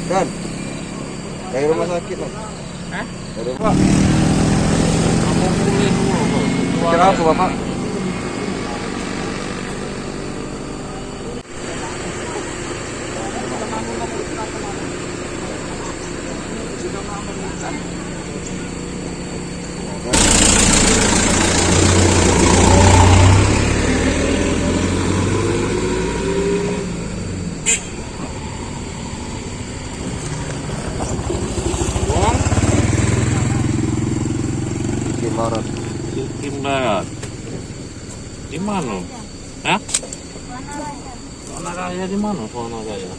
Dan dari rumah sakit Mas. Hah? Dari rumah. Mau pulih dulu kok. Kira apa Bapak? Wong Barat. Sukim Barat. Di mana? Hah? Zona Raya di mana Zona Raya?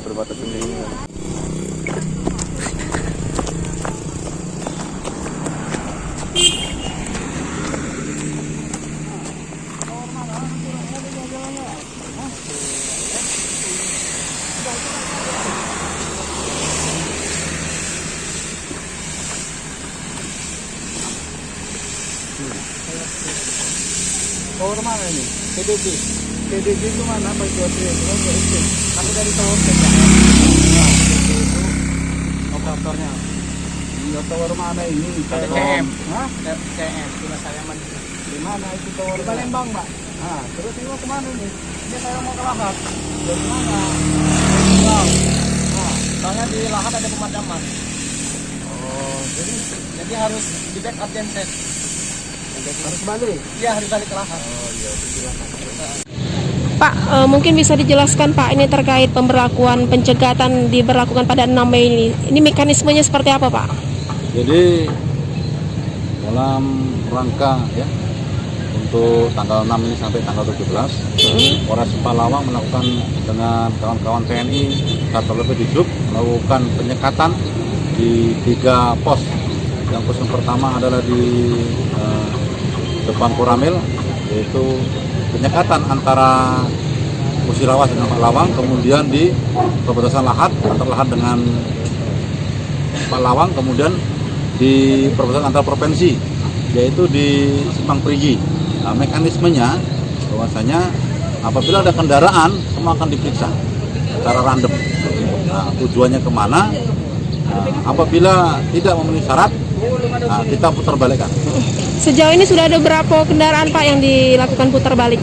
Berbatasan dengan Tower mana ini? PDG. PDG itu mana? Pak Jodri. Tapi dari tower PKM. Nah, itu operatornya. Iya, tower mana ini? CM. Hah? CM. Cuma saya Di mana itu tower? Di Palembang, Mbak. Nah, terus ini mau kemana nih? Ini saya mau ke Lahat. Dari mana? Nah, soalnya di Lahat ada pemadaman. Oh, Jadi harus di backup genset. harus balik. Iya, harus balik ke Lahat. Oh, iya, Pak, mungkin bisa dijelaskan Pak ini terkait pemberlakuan pencegatan diberlakukan pada 6 Mei ini. Ini mekanismenya seperti apa Pak? Jadi dalam rangka ya untuk tanggal 6 ini sampai tanggal 17, Polres Palawang melakukan dengan kawan-kawan TNI Satpol PP di Sub melakukan penyekatan di 3 pos. Yang pos yang pertama adalah di depan Koramil, yaitu penyekatan antara Musirawas dengan Palawang, kemudian di perbatasan Lahat antara Lahat dengan Palawang, kemudian di perbatasan antar provinsi yaitu di Simpang Perigi. Nah, mekanismenya bahwasanya apabila ada kendaraan semua akan diperiksa secara random. Nah, tujuannya kemana? Nah, apabila tidak memenuhi syarat, nah, kita putar balikkan. Sejauh ini sudah ada berapa kendaraan Pak yang dilakukan putar balik?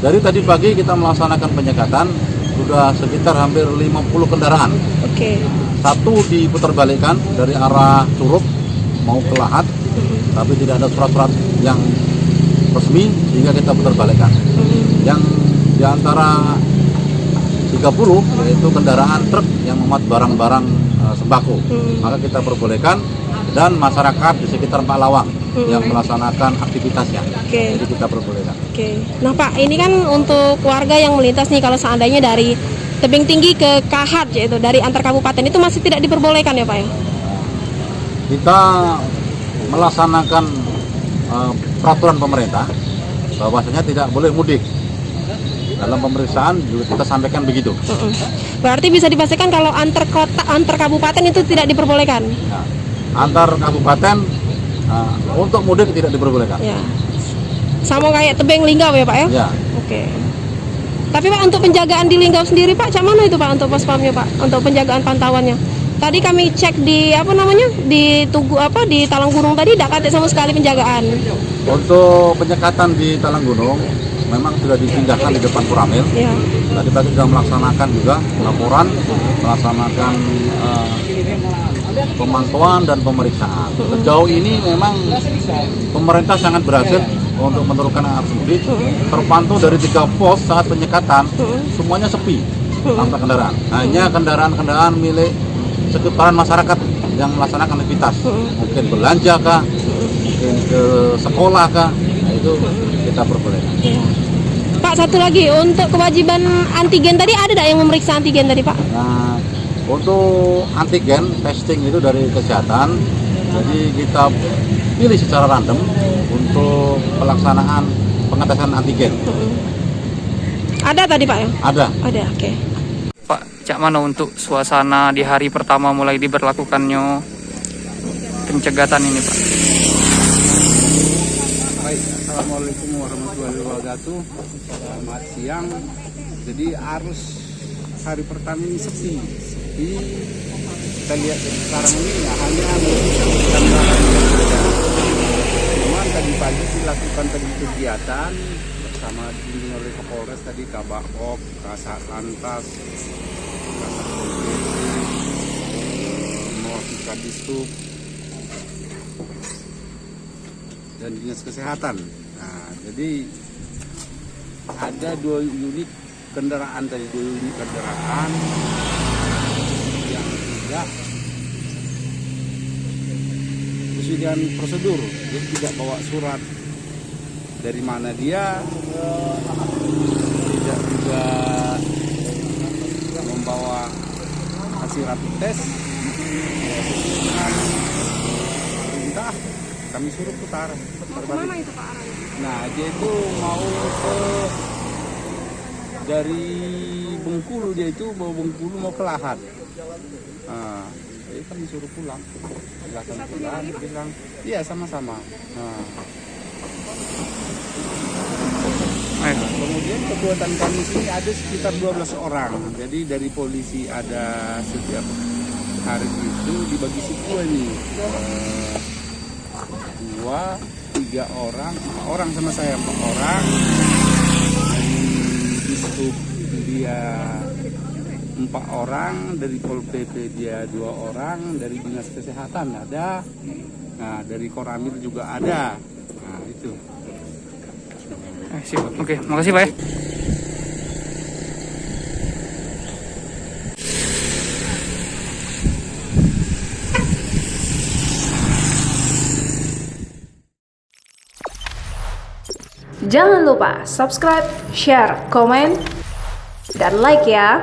Dari tadi pagi kita melaksanakan penyekatan sudah sekitar hampir 50 kendaraan. Oke. Satu diputar balikkan dari arah Curug mau ke Lahat, tapi tidak ada surat-surat yang resmi sehingga kita putar balikkan. Yang di antara 30 yaitu kendaraan truk yang memuat barang-barang sembako, maka kita perbolehkan, dan masyarakat di sekitar Palawang yang melaksanakan aktivitasnya. Oke. Jadi kita perbolehkan. Oke. Nah Pak, ini kan untuk warga yang melintas nih kalau seandainya dari tebing tinggi ke Kahat yaitu dari antar kabupaten itu masih tidak diperbolehkan ya Pak ya? Kita melaksanakan peraturan pemerintah bahwasanya tidak boleh mudik. Dalam pemeriksaan juga kita sampaikan begitu. Berarti bisa dipastikan kalau antar kota, antar kabupaten itu tidak diperbolehkan? Nah, antar kabupaten untuk mudik tidak diperbolehkan. Ya. Sama kayak tebing Linggau ya Pak ya? Ya. Oke. Tapi Pak untuk penjagaan di Linggau sendiri Pak, cak mana itu Pak untuk pospamnya Pak? Untuk penjagaan pantauannya? Tadi kami cek di di Tugu di Talang Gunung tadi tidak ada sama sekali penjagaan. Untuk penyekatan di Talang Gunung memang sudah dipindahkan di depan Koramil. Ya. Tadi pagi sudah melaksanakan juga laporan, melaksanakan pemantauan dan pemeriksaan. Sejauh ini memang pemerintah sangat berhasil untuk menurunkan arus mudik. Terpantau dari 3 pos saat penyekatan semuanya sepi tanpa kendaraan. Hanya kendaraan-kendaraan milik sekitaran masyarakat yang melaksanakan aktivitas, mungkin belanja kah, mungkin ke sekolah kah, nah itu kita perbolehkan. Pak, satu lagi untuk kewajiban antigen tadi ada tidak yang memeriksa antigen tadi Pak? Nah, untuk antigen testing itu dari kesehatan, jadi kita pilih secara random untuk pelaksanaan pengetesan antigen. Ada tadi Pak ya? Ada. Ada, oke. Pak, cak mana untuk suasana di hari pertama mulai diberlakukannya pencegatan ini Pak? Baik, assalamualaikum warahmatullahi wabarakatuh. Selamat siang. Jadi arus hari pertama ini sepi. Kita lihat sekarang ini ya hanya kendaraan yang ada. Cuman tadi pagi dilakukan tadi kegiatan bersama dibimbing oleh Kapolres tadi, Kabak-op, Kasat Lantas, Kasat mewakili Kadisub dan Dinas Kesehatan. Nah, jadi ada 2 unit kendaraan tadi, 2 unit kendaraan yang tidak sesuai dengan prosedur, jadi tidak bawa surat dari mana dia, tidak juga membawa hasil rapid test. Perintah kami suruh putar Kemana itu Pak arahnya? Nah, dia itu mau ke dari Bengkulu, dia itu bawa Bengkulu mau ke Lahat. Nah, jadi kan disuruh pulang. Silakan pulang, bilang, iya sama-sama. Nah, kemudian kekuatan kami sini ada sekitar 12 orang. Jadi dari polisi ada setiap hari itu dibagi suku nih. 2, 3 orang, 4 orang sama saya, 4 orang. Dari Dishub dia 4 orang, dari Pol PP dia 2 orang, dari Dinas Kesehatan ada, nah dari Koramil juga ada. Nah itu. Sip. Oke, makasih Pak ya. Jangan lupa subscribe, share, komen, dan like ya.